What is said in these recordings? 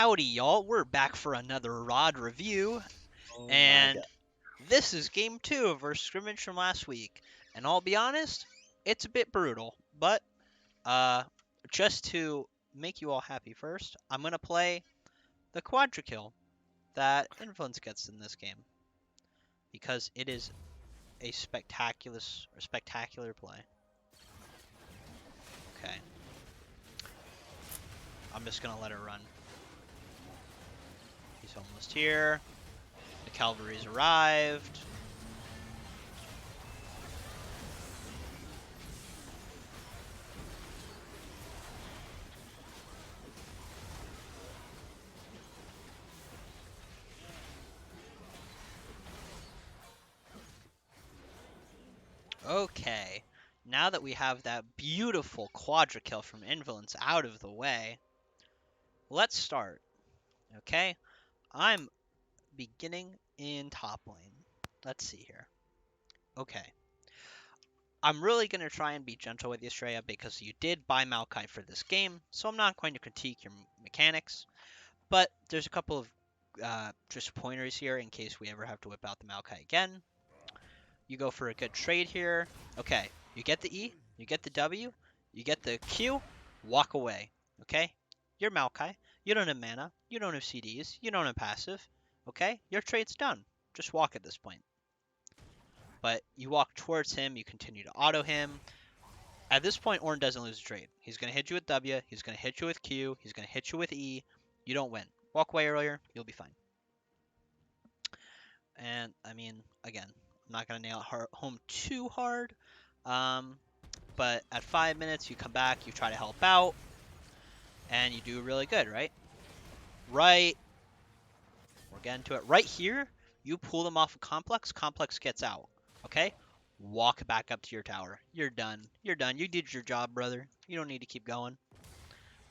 Howdy, y'all. We're back for another Rod review, Oh my god. and this is game 2 of our scrimmage from last week. And I'll be honest, it's a bit brutal, but uh, just to make you all happy first, I'm gonna play the quadra kill that Influence gets in this game because it is a spectacular play. Okay, I'm just gonna let it run. He's almost here. The cavalry's arrived. Okay, now that we have that beautiful quadra kill from Invalence out of the way, let's start. Okay, I'm beginning in top lane. Let's see here. Okay, I'm really going to try and be gentle with you, Shreya, because you did buy Maokai for this game, so I'm not going to critique your mechanics, but there's a couple of just pointers here in case we ever have to whip out the Maokai again. You go for a good trade here. Okay, you get the E, you get the W, you get the Q, walk away. Okay? You're Maokai. You don't have mana. You don't have CDs. You don't have passive. Okay? Your trade's done. Just walk at this point. But you walk towards him, you continue to auto him. At this point, Ornn doesn't lose a trade. He's going to hit you with W, he's going to hit you with Q, he's going to hit you with E. You don't win. Walk away earlier, you'll be fine. And, I mean, again, I'm not going to nail it home too hard. But at 5 minutes, you come back, you try to help out, and you do really good, right? Right. We're getting to it. Right here, you pull them off a complex. Complex gets out. Okay? Walk back up to your tower. You're done. You're done. You did your job, brother. You don't need to keep going.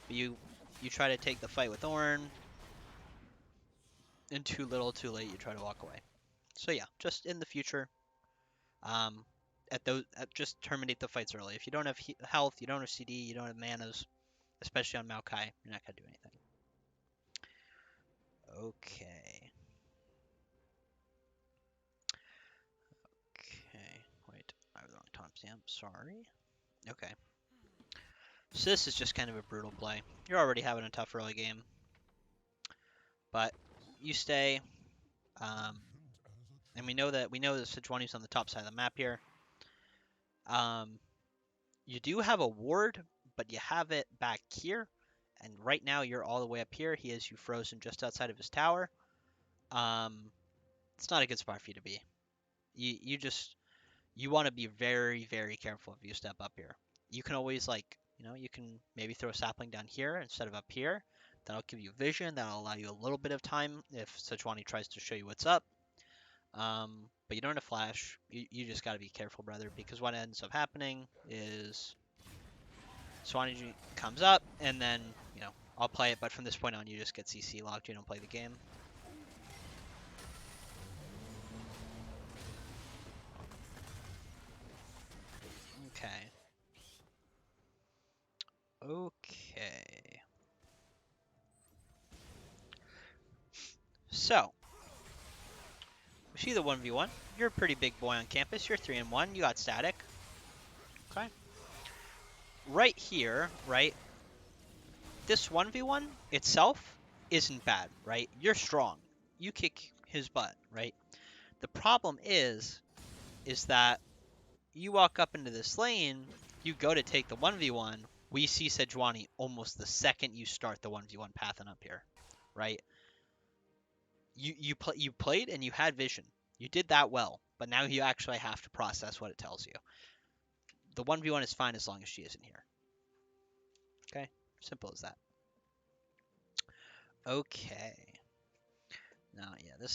But you try to take the fight with Ornn, and too little, too late, you try to walk away. So yeah, just in the future, just terminate the fights early. If you don't have health, you don't have CD, you don't have manas, especially on Maokai, you're not gonna do anything. Okay. Okay. Wait, I have the wrong timestamp. Sorry. Okay. So this is just kind of a brutal play. You're already having a tough early game, but you stay. And we know that Sejuani's on the top side of the map here. You do have a ward, but you have it back here. And right now you're all the way up here. He has you frozen just outside of his tower. It's not a good spot for you to be. You want to be very, very careful if you step up here. You can always you can maybe throw a sapling down here instead of up here. That'll give you vision. That'll allow you a little bit of time if Sejuani tries to show you what's up. But you don't have flash. You just got to be careful, brother, because what ends up happening is Sejuani comes up, and then, I'll play it, but from this point on, you just get CC locked. You don't play the game. Okay. Okay. So, we see the 1v1. You're a pretty big boy on campus. You're 3-1. You got static. Okay. Right here, right? This 1v1 itself isn't bad, right? You're strong. You kick his butt, right? The problem is that you walk up into this lane, you go to take the 1v1, we see Sejuani almost the second you start the 1v1 pathing up here, right? You played and you had vision. You did that well, but now you actually have to process what it tells you. The 1v1 is fine as long as she isn't here. Okay? Simple as that. Okay. Now, yeah,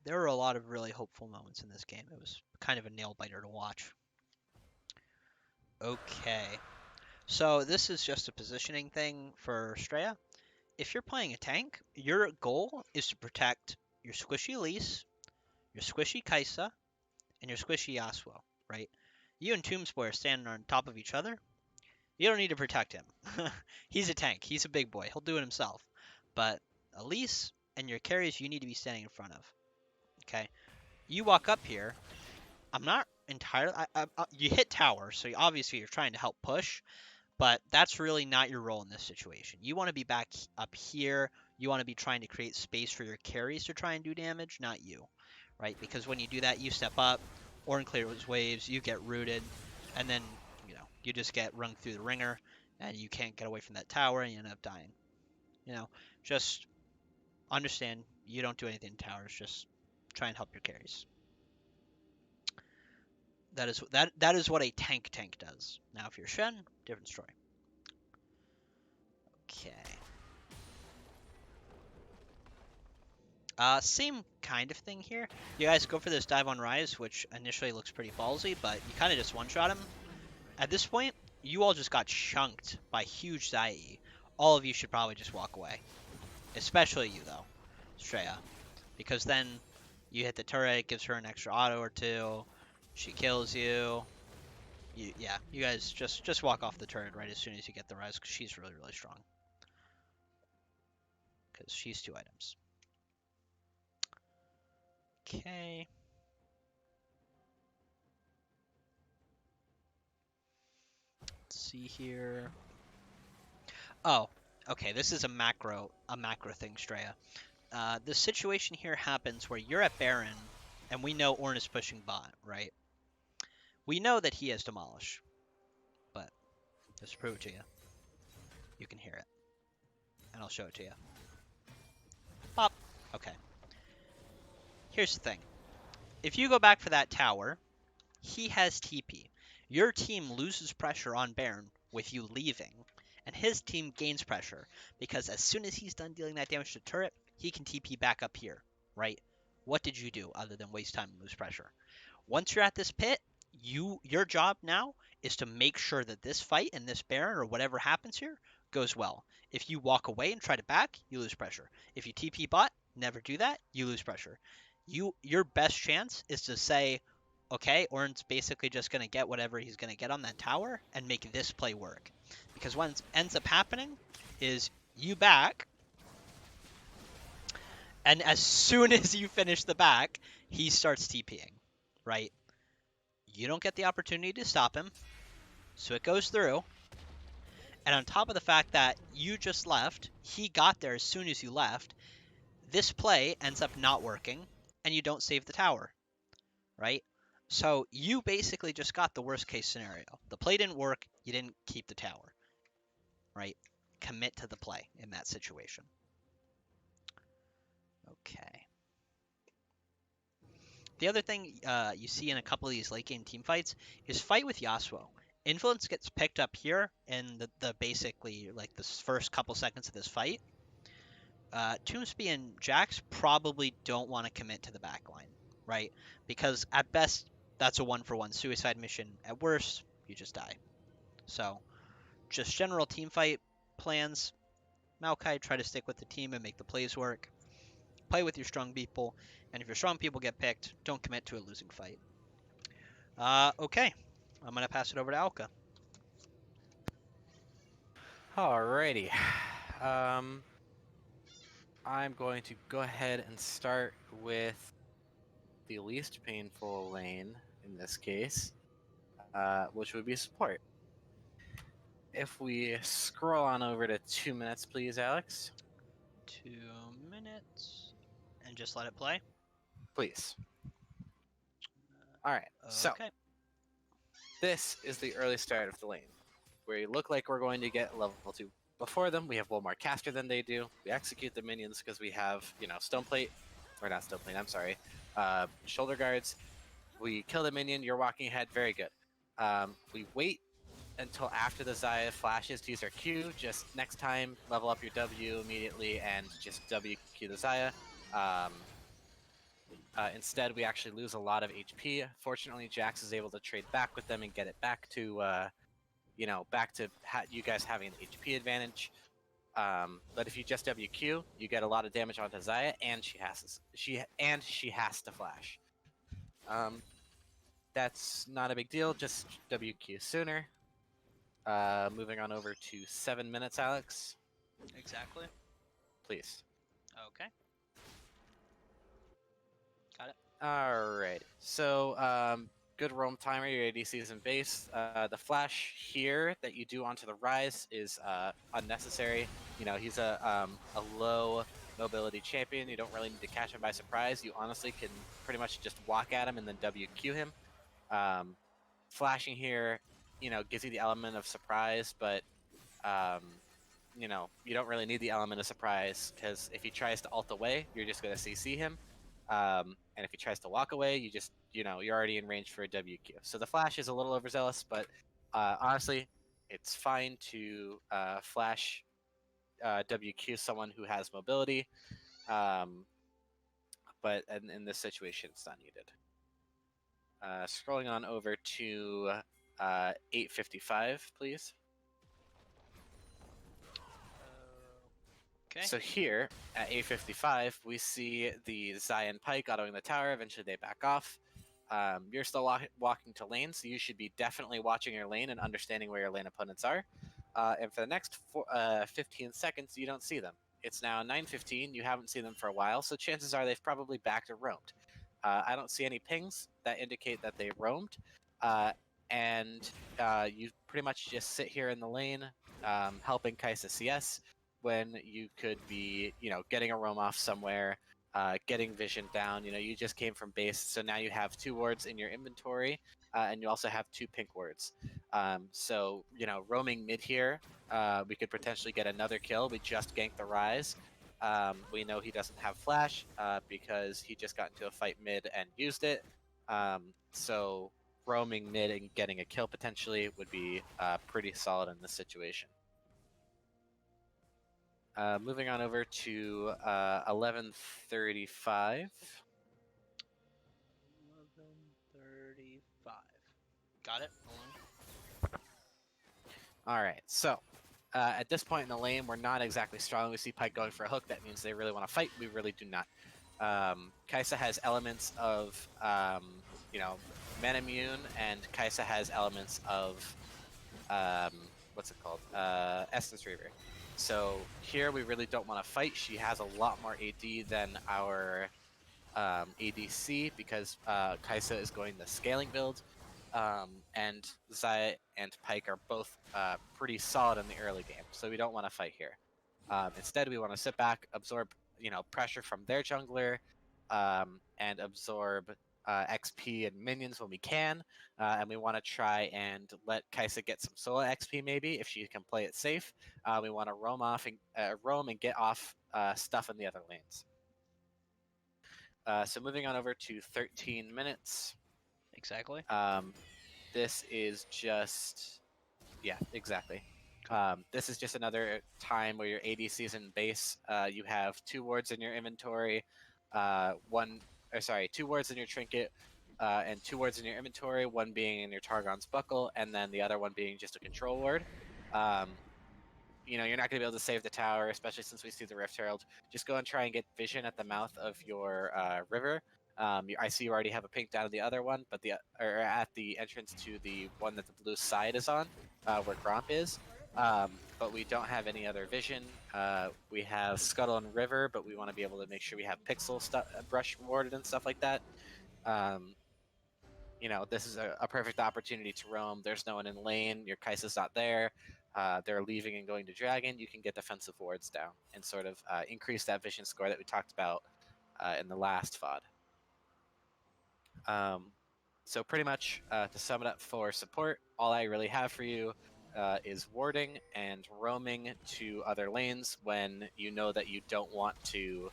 there were a lot of really hopeful moments in this game. It was kind of a nail-biter to watch. Okay. So this is just a positioning thing for Straya. If you're playing a tank, your goal is to protect your squishy Elise, your squishy Kaisa, and your squishy Yasuo, right? You and Tombsboy are standing on top of each other. You don't need to protect him. He's a tank. He's a big boy. He'll do it himself. But Elise and your carries, you need to be standing in front of. Okay. You walk up here. I'm not entirely. You hit tower, so obviously you're trying to help push. But that's really not your role in this situation. You want to be back up here. You want to be trying to create space for your carries to try and do damage, not you, right? Because when you do that, you step up, Orin clears waves, you get rooted, and then you just get rung through the ringer, and you can't get away from that tower, and you end up dying. Just understand you don't do anything in towers. Just try and help your carries. That is what a tank does. Now, if you're Shen, different story. Okay. Same kind of thing here. You guys go for this dive on Rise, which initially looks pretty ballsy, but you kind of just one-shot him. At this point, you all just got chunked by huge Zai. All of you should probably just walk away. Especially you, though, Straya. Because then you hit the turret, gives her an extra auto or two, she kills you. Yeah, you guys just walk off the turret right as soon as you get the Rise, because she's really, really strong. Because she's 2 items. Okay. Let's see here. Oh, okay. This is a macro thing, Straya. The situation here happens where you're at Baron, and we know Ornn is pushing bot, right? We know that he has Demolish, but just to prove it to you, you can hear it, and I'll show it to you. Pop. Okay. Here's the thing. If you go back for that tower, he has TP. Your team loses pressure on Baron with you leaving, and his team gains pressure because as soon as he's done dealing that damage to turret, he can TP back up here, right? What did you do other than waste time and lose pressure? Once you're at this pit, your job now is to make sure that this fight and this Baron or whatever happens here goes well. If you walk away and try to back, you lose pressure. If you TP bot, never do that, you lose pressure. Your best chance is to say, okay, Ornn's basically just going to get whatever he's going to get on that tower and make this play work. Because what ends up happening is you back, and as soon as you finish the back, he starts TPing, right? You don't get the opportunity to stop him, so it goes through. And on top of the fact that you just left, he got there as soon as you left, this play ends up not working, and you don't save the tower, right? So you basically just got the worst case scenario. The play didn't work, you didn't keep the tower, right? Commit to the play in that situation. Okay. The other thing you see in a couple of these late game team fights is fight with Yasuo. Influence gets picked up here in the basically like the first couple seconds of this fight. Tombsby and Jax probably don't want to commit to the backline, right? Because at best, that's a 1-for-1 suicide mission. At worst, you just die. So, just general team fight plans. Maokai, try to stick with the team and make the plays work. Play with your strong people, and if your strong people get picked, don't commit to a losing fight. Okay. I'm going to pass it over to Alka. Alrighty. I'm going to go ahead and start with the least painful lane in this case, which would be support. If we scroll on over to 2 minutes, please, Alex. 2 minutes. And just let it play. Please. Alright, so Okay. this is the early start of the lane, where you look like we're going to get level 2. Before them, we have one more caster than they do. We execute the minions because we have, stone plate, or not stone plate, I'm sorry, shoulder guards. We kill the minion, you're walking ahead, very good. We wait until after the Xayah flashes to use our Q. Just next time, level up your W immediately and just WQ the Xayah. Instead, we actually lose a lot of HP. Fortunately, Jax is able to trade back with them and get it back to, back to you guys having an HP advantage. But if you just WQ, you get a lot of damage onto Xayah, and she has to flash. That's not a big deal. Just WQ sooner. Moving on over to 7 minutes, Alex, Exactly. please. Okay. Got it. Alright, so good roam timer, your ADC is in base. The flash here that you do onto the rise is unnecessary. You know, he's a low mobility champion. You don't really need to catch him by surprise. You honestly can pretty much just walk at him and then WQ him. Um, Flashing here, you know, gives you the element of surprise, but um, you know, you don't really need the element of surprise because if he tries to ult away, you're just going to CC him. And if he tries to walk away, you just, you know, you're already in range for a WQ. So the flash is a little overzealous, but honestly, it's fine to flash WQ someone who has mobility. But in this situation, it's not needed. Scrolling on over to 8:55, please. Okay. So here at 8:55, we see the Zion Pike autoing the tower. Eventually, they back off. You're still walking to lane, so you should be definitely watching your lane and understanding where your lane opponents are. And for the next 15 seconds, you don't see them. It's now 9:15. You haven't seen them for a while, so chances are they've probably backed or roamed. I don't see any pings that indicate that they roamed, and you pretty much just sit here in the lane, helping Kaisa CS when you could be, you know, getting a roam off somewhere, getting vision down. You know, you just came from base, so now you have 2 wards in your inventory, and you also have 2 pink wards. So, you know, roaming mid here, we could potentially get another kill. We just ganked the Rise. We know he doesn't have flash because he just got into a fight mid and used it. So roaming mid and getting a kill potentially would be pretty solid in this situation. Moving on over to 11:35. 11:35. Got it. Hold on. All right, so at this point in the lane, we're not exactly strong. We see Pike going for a hook. That means they really want to fight. We really do not. Kaisa has elements of, you know, Manamune, and Kaisa has elements of, what's it called? Essence Reaver. So here we really don't want to fight. She has a lot more AD than our ADC because Kaisa is going the scaling build. And Zaya and Pike are both pretty solid in the early game, so we don't want to fight here. Instead, we want to sit back, absorb, you know, pressure from their jungler, and absorb XP and minions when we can. And we want to try and let Kaisa get some solo XP maybe if she can play it safe. We want to roam and get off stuff in the other lanes. So moving on over to 13 minutes. Exactly. This is just, yeah, exactly. This is just another time where your ADC is in base. You have 2 wards in your inventory, 2 wards in your trinket, and 2 wards in your inventory, one being in your Targon's buckle, and then the other one being just a control ward. You know, you're not going to be able to save the tower, especially since we see the Rift Herald. Just go and try and get vision at the mouth of your river. I see you already have a pink down to the other one, but or at the entrance to the one that the blue side is on, where Gromp is. But we don't have any other vision. We have Scuttle and River, but we want to be able to make sure we have Pixel brush warded and stuff like that. You know, this is a perfect opportunity to roam. There's no one in lane. Your Kaisa's not there. They're leaving and going to Dragon. You can get defensive wards down and sort of increase that vision score that we talked about in the last VOD. So pretty much, to sum it up for support, all I really have for you is warding and roaming to other lanes when you know that you don't want to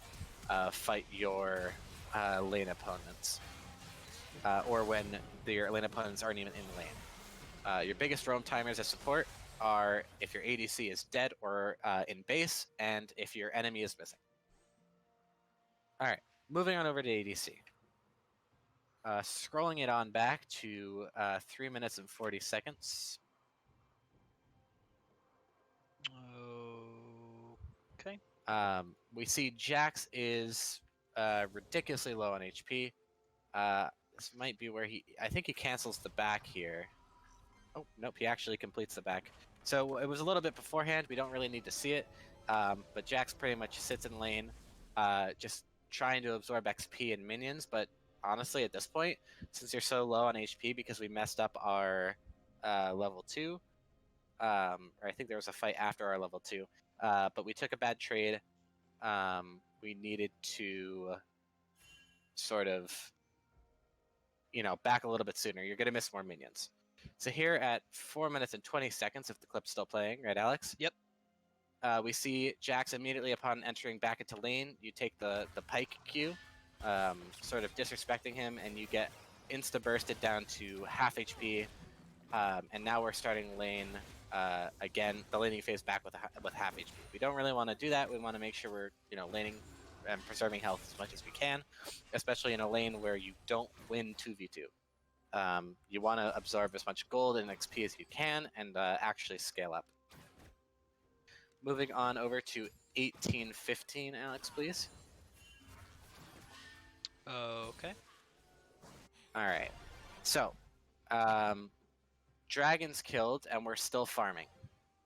fight your lane opponents. Or when your lane opponents aren't even in lane. Your biggest roam timers as support are if your ADC is dead or in base, and if your enemy is missing. Alright, moving on over to ADC. Scrolling it on back to 3 minutes and 40 seconds. Okay. We see Jax is ridiculously low on HP. This might be where I think he cancels the back here. Oh, nope, he actually completes the back. So it was a little bit beforehand. We don't really need to see it. But Jax pretty much sits in lane, just trying to absorb XP and minions. But honestly, at this point, since you're so low on HP because we messed up our level 2, or I think there was a fight after our level 2, but we took a bad trade. We needed to sort of, back a little bit sooner. You're going to miss more minions. So here at 4 minutes and 20 seconds, if the clip's still playing, right, Alex? Yep. We see Jax immediately upon entering back into lane. You take the Pike Q, sort of disrespecting him, and you get insta-bursted down to half HP. And now we're starting lane again, the laning phase back with half HP. We don't really want to do that. We want to make sure we're laning and preserving health as much as we can, especially in a lane where you don't win 2v2. You want to absorb as much gold and XP as you can and actually scale up. Moving on over to 1815, Alex, please. Okay. All right. So, dragons killed, and we're still farming.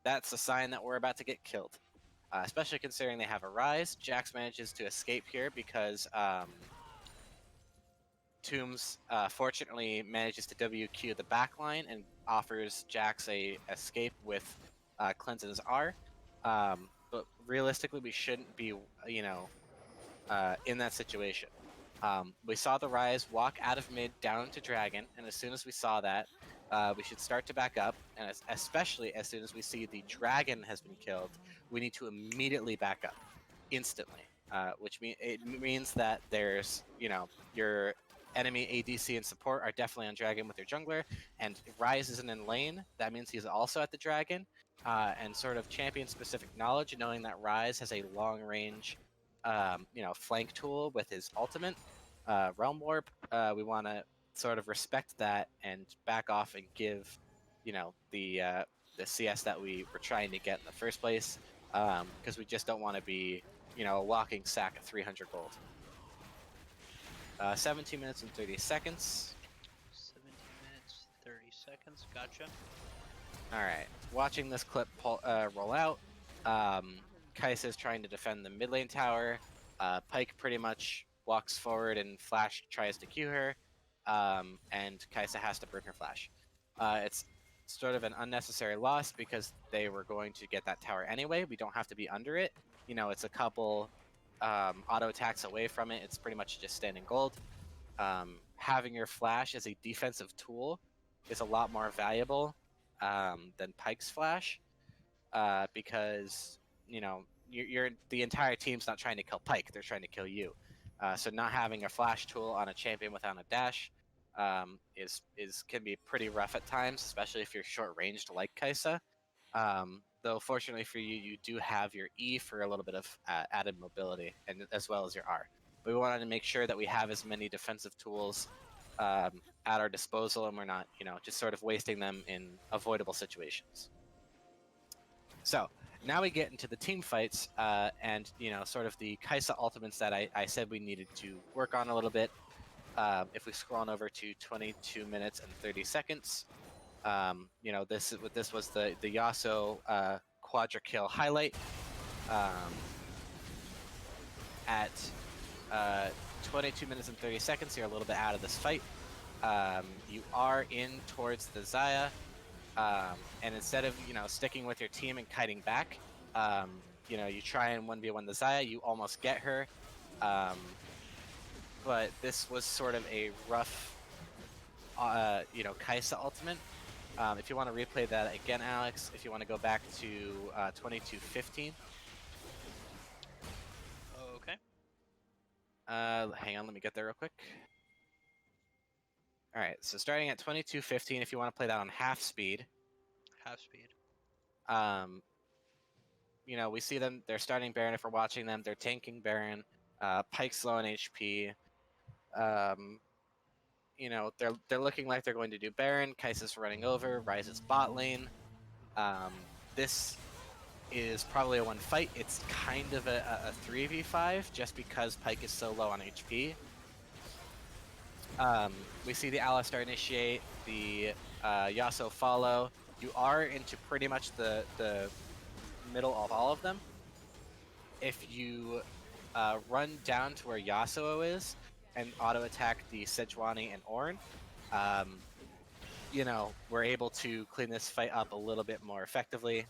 That's a sign that we're about to get killed. Especially considering they have a rise. Jax manages to escape here because Tombs fortunately manages to WQ the backline and offers Jax a escape with Cleanse and his R. But realistically, we shouldn't be, in that situation. We saw the rise walk out of mid down to dragon, and as soon as we saw that, we should start to back up, and especially as soon as we see the dragon has been killed, we need to immediately back up, instantly. Which means that there's, your enemy ADC and support are definitely on dragon with their jungler, and Ryze isn't in lane. That means he's also at the dragon, and sort of champion-specific knowledge, knowing that Ryze has a long-range, flank tool with his ultimate, Realm Warp. We want to sort of respect that and back off and give, the CS that we were trying to get in the first place, because we just don't want to be, a walking sack of 300 gold. 17 minutes and 30 seconds. 17 minutes, 30 seconds. Gotcha. All right. Watching this clip roll out, Kai'Sa's trying to defend the mid lane tower. Pyke pretty much walks forward and Flash tries to Q her, and Kai'Sa has to burn her Flash. It's sort of an unnecessary loss because they were going to get that tower anyway. We don't have to be under it. It's a couple auto attacks away from it. It's pretty much just standing gold. Having your Flash as a defensive tool is a lot more valuable than Pyke's Flash, because you're the entire team's not trying to kill Pyke; they're trying to kill you. So not having a Flash tool on a champion without a dash can be pretty rough at times, especially if you're short ranged like Kai'Sa. Though fortunately for you, you do have your E for a little bit of added mobility, and as well as your R. We wanted to make sure that we have as many defensive tools at our disposal, and we're not, just sort of wasting them in avoidable situations. So now we get into the team fights, and sort of the Kai'Sa ultimates that I said we needed to work on a little bit. If we scroll on over to 22 minutes and 30 seconds, this was the Yasuo quadra kill highlight. At 22 minutes and 30 seconds, you're a little bit out of this fight. You are in towards the Xayah, and instead of sticking with your team and kiting back, you try and 1v1 the Xayah. You almost get her, but this was sort of a rough, Kai'Sa ultimate. If you want to replay that again, Alex, if you want to go back to 22:15. Okay. Hang on, let me get there real quick. All right, so starting at 22:15, if you want to play that on half speed. Half speed. We see them. They're starting Baron. If we're watching them, they're tanking Baron. Pyke's low on HP. They're looking like they're going to do Baron. Kai'Sa's running over. Ryze's bot lane. This is probably a one fight. It's kind of a 3v5 just because Pyke is so low on HP. We see the Alistar initiate. The Yasuo follow. You are into pretty much the middle of all of them. If you run down to where Yasuo is and auto attack the Sejuani and Ornn, you know, we're able to clean this fight up a little bit more effectively,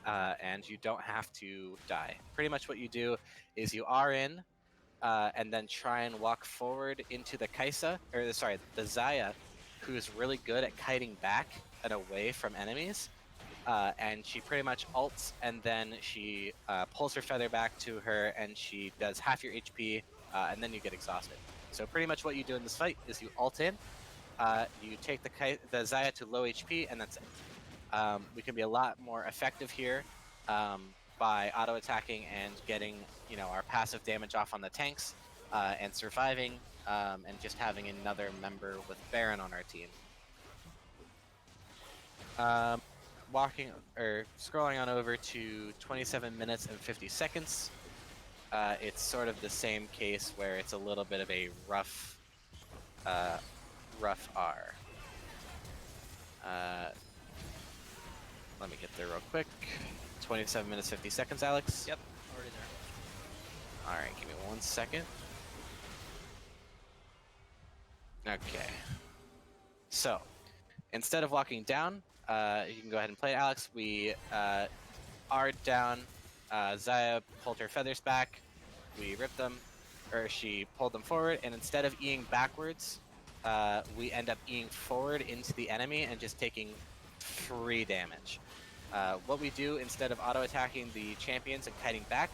and you don't have to die. Pretty much what you do is you are in, and then try and walk forward into the Kaisa, or sorry, the Zaya, who's really good at kiting back and away from enemies. And she pretty much ults, and then she pulls her feather back to her, and she does half your HP, and then you get exhausted. So pretty much what you do in this fight is you ult in, you take the Zaya to low HP, and that's it. We can be a lot more effective here by auto attacking and getting, you know, our passive damage off on the tanks, and surviving, and just having another member with Baron on our team. Walking or scrolling on over to 27 minutes and 50 seconds. It's sort of the same case where it's a little bit of a rough R. Let me get there real quick. 27 minutes 50 seconds, Alex. Yep, already there. All right, give me 1 second. Okay. So, instead of walking down, you can go ahead and play it, Alex. We are down. Zaya pulled her feathers back. We ripped them, or she pulled them forward, and instead of Eing backwards, we end up Eing forward into the enemy and just taking free damage. What we do instead of auto-attacking the champions and kiting back,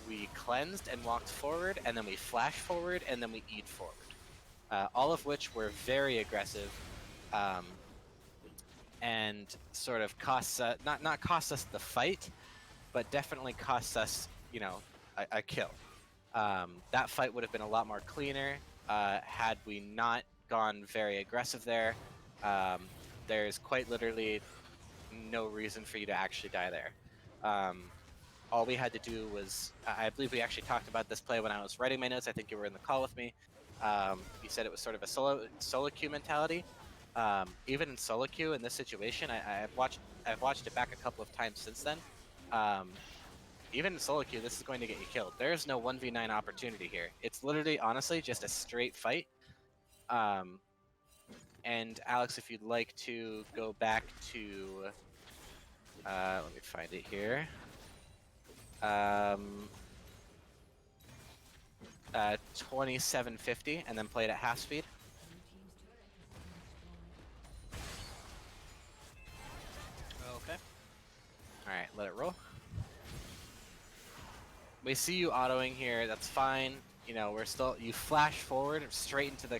we cleansed and walked forward, and then we flash forward, and then we eat forward. All of which were very aggressive. And sort of costs not cost us the fight, but definitely costs us, you know, a kill. That fight would have been a lot more cleaner had we not gone very aggressive there. There's quite literally no reason for you to actually die there. All we had to do was, I believe we actually talked about this play when I was writing my notes. I think you were in the call with me. You said it was sort of a solo queue mentality. Even in solo queue in this situation, I've watched it back a couple of times since then. Even in solo queue, this is going to get you killed. There is no 1v9 opportunity here. It's literally, honestly, just a straight fight. And Alex, if you'd like to go back to, let me find it here. 2750, and then play it at half speed. Okay. Alright, let it roll. We see you autoing here, that's fine. You know, we're still, you flash forward straight into the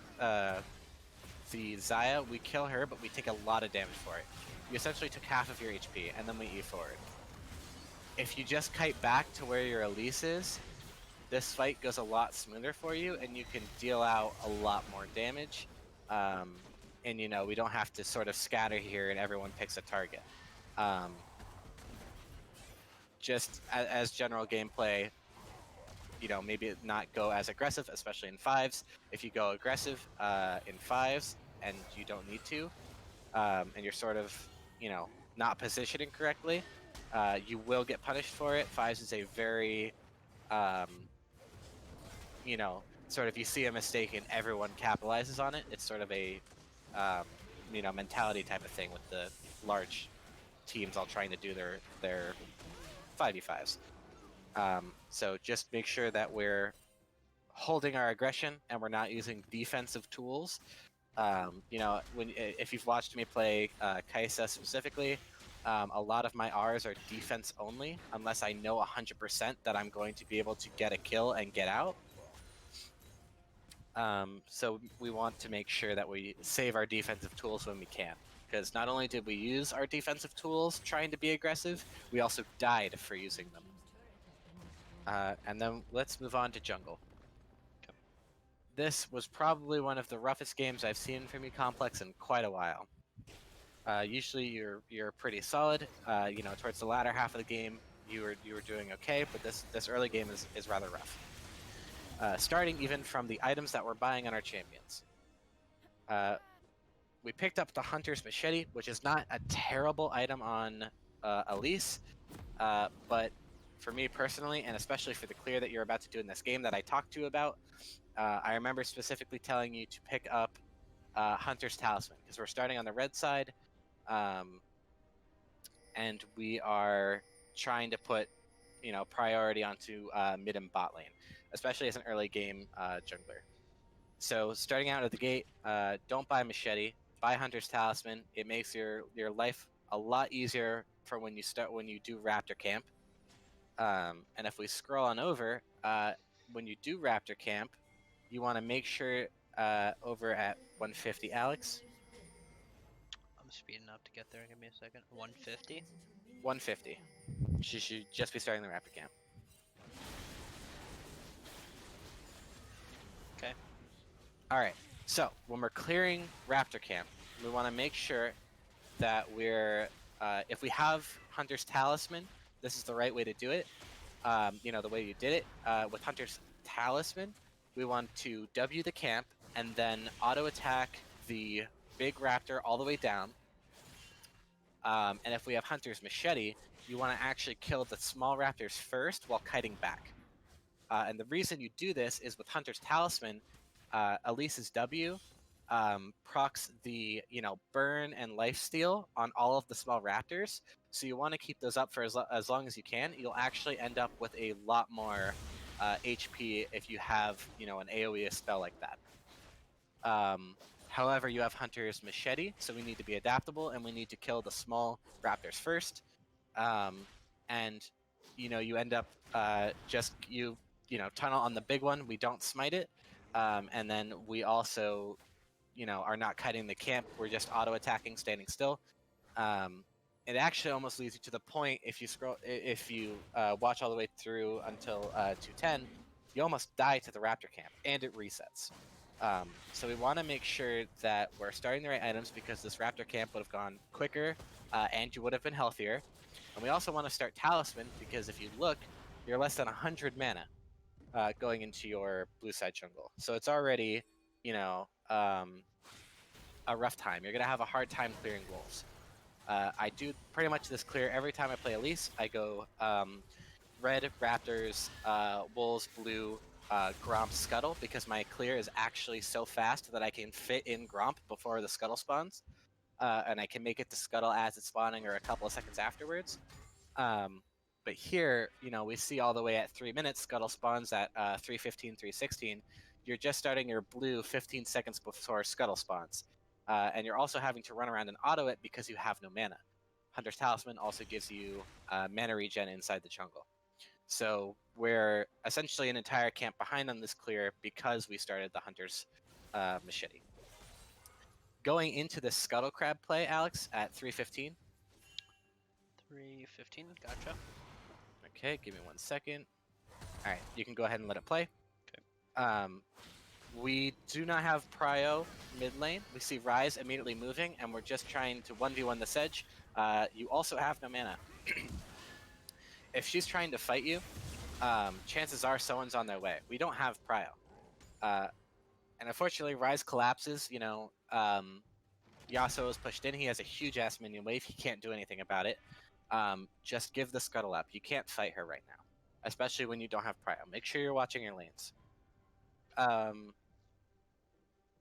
Zaya. We kill her, but we take a lot of damage for it. You essentially took half of your HP, and then we E forward. If you just kite back to where your Elise is, this fight goes a lot smoother for you, and you can deal out a lot more damage. And you know, we don't have to sort of scatter here and everyone picks a target. Just as general gameplay, you know, maybe not go as aggressive, especially in fives. If you go aggressive in fives and you don't need to, and you're sort of, you know, not positioning correctly, you will get punished for it. Fives is a very, you know, sort of you see a mistake and everyone capitalizes on it. It's sort of a, you know, mentality type of thing with the large teams all trying to do their 5v5s. So just make sure that we're holding our aggression and we're not using defensive tools. You know, if you've watched me play Kaisa specifically, a lot of my Rs are defense only, unless I know 100% that I'm going to be able to get a kill and get out. So we want to make sure that we save our defensive tools when we can. Because not only did we use our defensive tools trying to be aggressive, we also died for using them. And then let's move on to jungle. This was probably one of the roughest games I've seen from you, Complex, in quite a while. Usually you're pretty solid. You know, towards the latter half of the game, you were doing okay, but this early game is rather rough. Starting even from the items that we're buying on our champions. we picked up the Hunter's Machete, which is not a terrible item on Elise, but for me personally, and especially for the clear that you're about to do in this game that I talked to you about, I remember specifically telling you to pick up Hunter's Talisman, because we're starting on the red side, and we are trying to put priority onto mid and bot lane, especially as an early game jungler. So starting out of the gate, don't buy Machete, buy Hunter's Talisman. It makes your life a lot easier for when you do Raptor Camp. And if we scroll on over, when you do Raptor Camp, you want to make sure over at 150, Alex. I'm speeding up to get there. Give me a second. 150. 150. She should just be starting the Raptor Camp. Okay. All right. So when we're clearing Raptor Camp, we want to make sure that we're, if we have Hunter's Talisman, this is the right way to do it. The way you did it with Hunter's Talisman, we want to W the camp and then auto attack the big raptor all the way down. And if we have Hunter's Machete, you want to actually kill the small raptors first while kiting back. And the reason you do this is with Hunter's Talisman, Elise's W procs the burn and lifesteal on all of the small raptors. So you want to keep those up for as long as you can. You'll actually end up with a lot more HP if you have an AoE spell like that. However, you have Hunter's Machete, so we need to be adaptable and we need to kill the small raptors first. And you end up tunnel on the big one. We don't smite it, and then we also are not cutting the camp. We're just auto attacking, standing still. It actually almost leads you to the point, if you watch all the way through until 210, you almost die to the Raptor camp, and it resets. So we want to make sure that we're starting the right items, because this Raptor camp would have gone quicker, and you would have been healthier. And we also want to start Talisman, because if you look, you're less than 100 mana going into your blue side jungle. So it's already, a rough time. You're going to have a hard time clearing wolves. I do pretty much this clear every time I play Elise. I go red, raptors, wolves, blue, Gromp, Scuttle, because my clear is actually so fast that I can fit in Gromp before the Scuttle spawns. And I can make it to Scuttle as it's spawning or a couple of seconds afterwards. But here, we see all the way at 3 minutes, Scuttle spawns at 3:15, 3:16. You're just starting your blue 15 seconds before Scuttle spawns. And you're also having to run around and auto it because you have no mana. Hunter's Talisman also gives you mana regen inside the jungle. So we're essentially an entire camp behind on this clear because we started the Hunter's Machete. Going into the Scuttle Crab play, Alex, at 3:15. 3:15. Gotcha. Okay, give me 1 second. All right, you can go ahead and let it play. Okay. We do not have Prio mid lane. We see Ryze immediately moving, and we're just trying to 1v1 the Sedge. You also have no mana. If she's trying to fight you, chances are someone's on their way. We don't have Prio. And unfortunately, Ryze collapses. Yasuo is pushed in. He has a huge-ass minion wave. He can't do anything about it. Just give the Scuttle up. You can't fight her right now, especially when you don't have Prio. Make sure you're watching your lanes.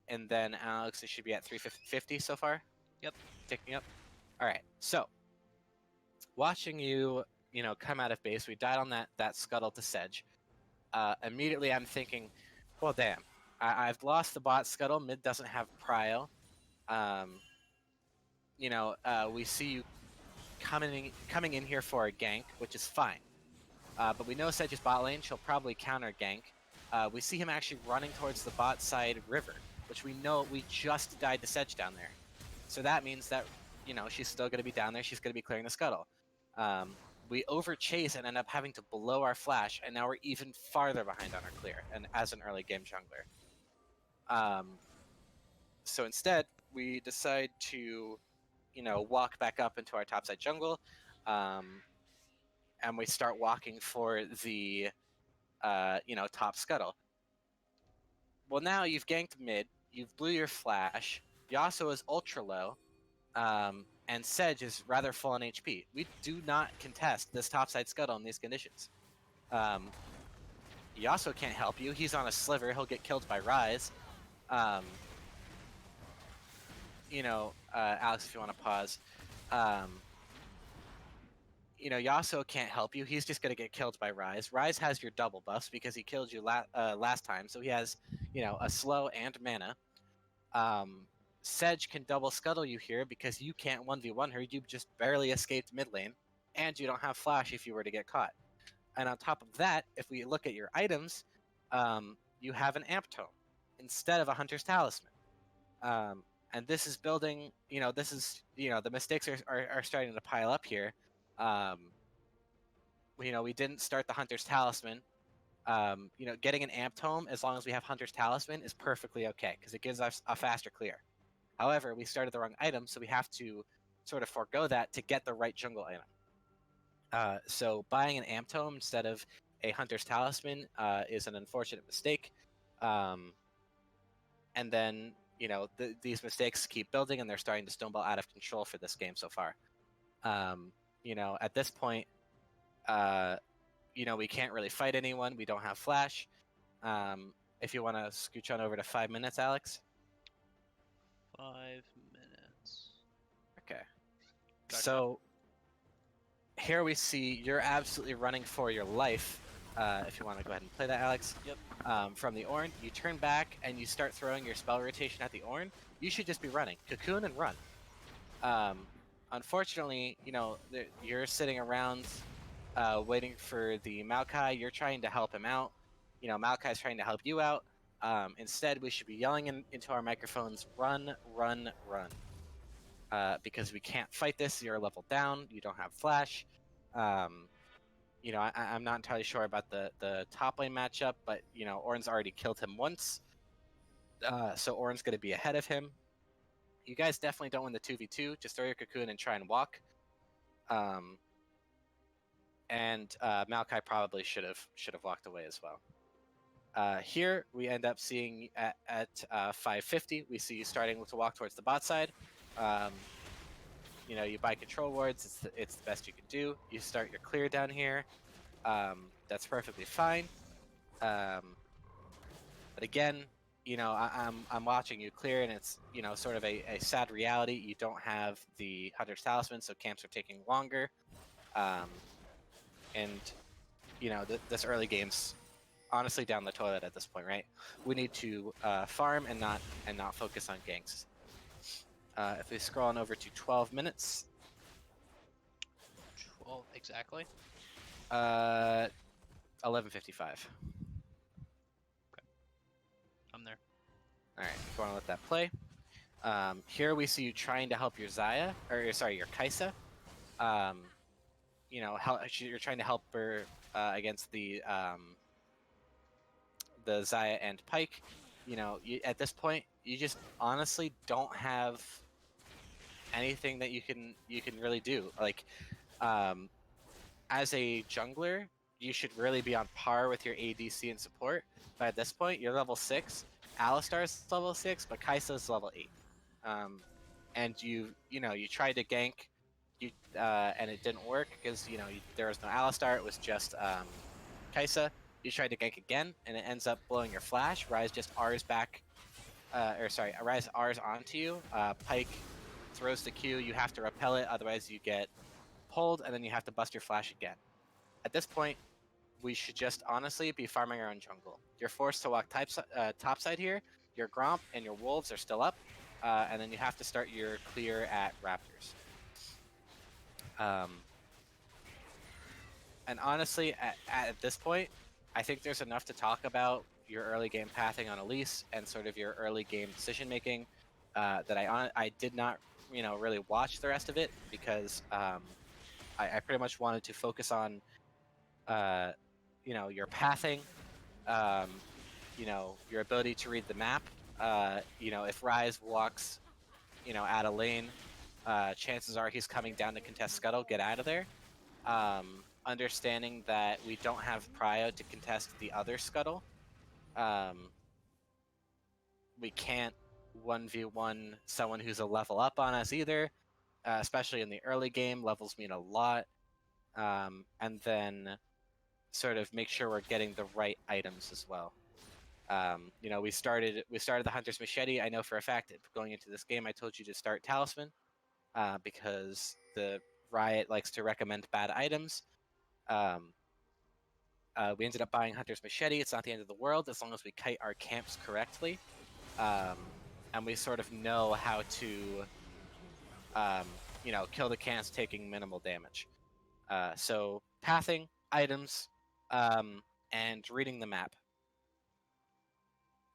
And then Alex, it should be at 350 so far. Yep. Ticking up. All right. So, watching you, come out of base, we died on that Scuttle to Sedge. Immediately, I'm thinking, well, damn, I've lost the bot Scuttle. Mid doesn't have Prio. We see you coming in here for a gank, which is fine. But we know Sedge's bot lane. She'll probably counter gank. We see him actually running towards the bot side river, which we know we just died to Sedge down there. So that means that, she's still going to be down there. She's going to be clearing the Scuttle. We overchase and end up having to blow our flash, and now we're even farther behind on our clear, and as an early game jungler. So instead, we decide to, walk back up into our topside jungle, and we start walking for the, top Scuttle. Well, now you've ganked mid, you've blew your flash, Yasuo is ultra low, and Sedge is rather full on HP. We do not contest this topside scuttle in these conditions. Yasuo can't help you. He's on a sliver. He'll get killed by Ryze. Alex, if you want to pause. Yasuo can't help you. He's just going to get killed by Ryze. Ryze has your double buffs because he killed you last time, so he has, a slow and mana. Sedge can double scuttle you here because you can't 1v1 her. You just barely escaped mid lane, and you don't have flash if you were to get caught. And on top of that, if we look at your items, you have an amp tome instead of a hunter's talisman. And this is building, the mistakes are starting to pile up here. We didn't start the hunter's talisman. Getting an amp tome, as long as we have hunter's talisman, is perfectly okay because it gives us a faster clear. However, we started the wrong item, so we have to sort of forego that to get the right jungle item. So buying an amp tome instead of a hunter's talisman is an unfortunate mistake. And then, these mistakes keep building, and they're starting to snowball out of control for this game so far. At this point, we can't really fight anyone. We don't have flash. If you want to scooch on over to 5 minutes, Alex. 5 minutes. Okay. Gotcha. So here we see you're absolutely running for your life. If you want to go ahead and play that, Alex. Yep. From the Ornn, you turn back and you start throwing your spell rotation at the Ornn. You should just be running. Cocoon and run. Unfortunately, you're sitting around waiting for the Maokai. You're trying to help him out. Maokai's trying to help you out. Instead, we should be yelling into our microphones, run, run, run. Because we can't fight this. You're a level down. You don't have flash. I'm not entirely sure about the top lane matchup, but, Ornn's already killed him once. So Ornn's going to be ahead of him. You guys definitely don't win the 2v2. Just throw your cocoon and try and walk. Maokai probably should have walked away as well. Here we end up seeing at 550, we see you starting to walk towards the bot side. You buy control wards. It's the best you can do. You start your clear down here. That's perfectly fine. But again, I'm watching you clear, and it's sort of a sad reality. You don't have the Hunter's Talisman, so camps are taking longer. This early game's honestly down the toilet at this point, right? We need to farm and not focus on ganks. If we scroll on over to 12 minutes. 12 exactly. 11:55. I'm there. All right, if you want to let that play. Here we see you trying to help your your Kaisa. You're trying to help her against the Xayah and Pyke. At this point, you just honestly don't have anything that you can really do. Like, as a jungler, you should really be on par with your ADC and support. But at this point, you're level 6. Alistar's level 6, but Kai'Sa's level 8. And you tried to gank, and it didn't work because there was no Alistar. It was just Kai'Sa. You tried to gank again, and it ends up blowing your flash. Ryze just R's back, Ryze R's onto you. Pyke throws the Q. You have to repel it, otherwise you get pulled, and then you have to bust your flash again. At this point, we should just honestly be farming our own jungle. You're forced to walk topside here. Your Gromp and your Wolves are still up, and then you have to start your clear at Raptors. And honestly, at this point, I think there's enough to talk about your early game pathing on Elise and sort of your early game decision making that I did not really watch the rest of it because I pretty much wanted to focus on your pathing, your ability to read the map. If Ryze walks out of lane, chances are he's coming down to contest Scuttle. Get out of there. Understanding that we don't have prio to contest the other Scuttle, we can't 1v1 someone who's a level up on us either, especially in the early game. Levels mean a lot. And then sort of make sure we're getting the right items as well. You know, we started the Hunter's Machete. I know for a fact going into this game, I told you to start Talisman because the Riot likes to recommend bad items. We ended up buying Hunter's Machete. It's not the end of the world as long as we kite our camps correctly, and we sort of know how to, you know, kill the camps taking minimal damage. So pathing, items, and reading the map.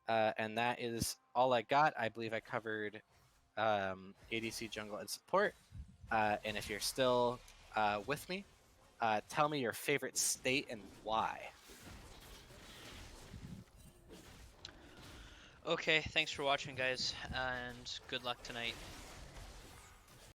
And that is all I got. I believe I covered ADC, jungle, and support. And if you're still with me, tell me your favorite state and why. Okay, thanks for watching, guys, and good luck tonight.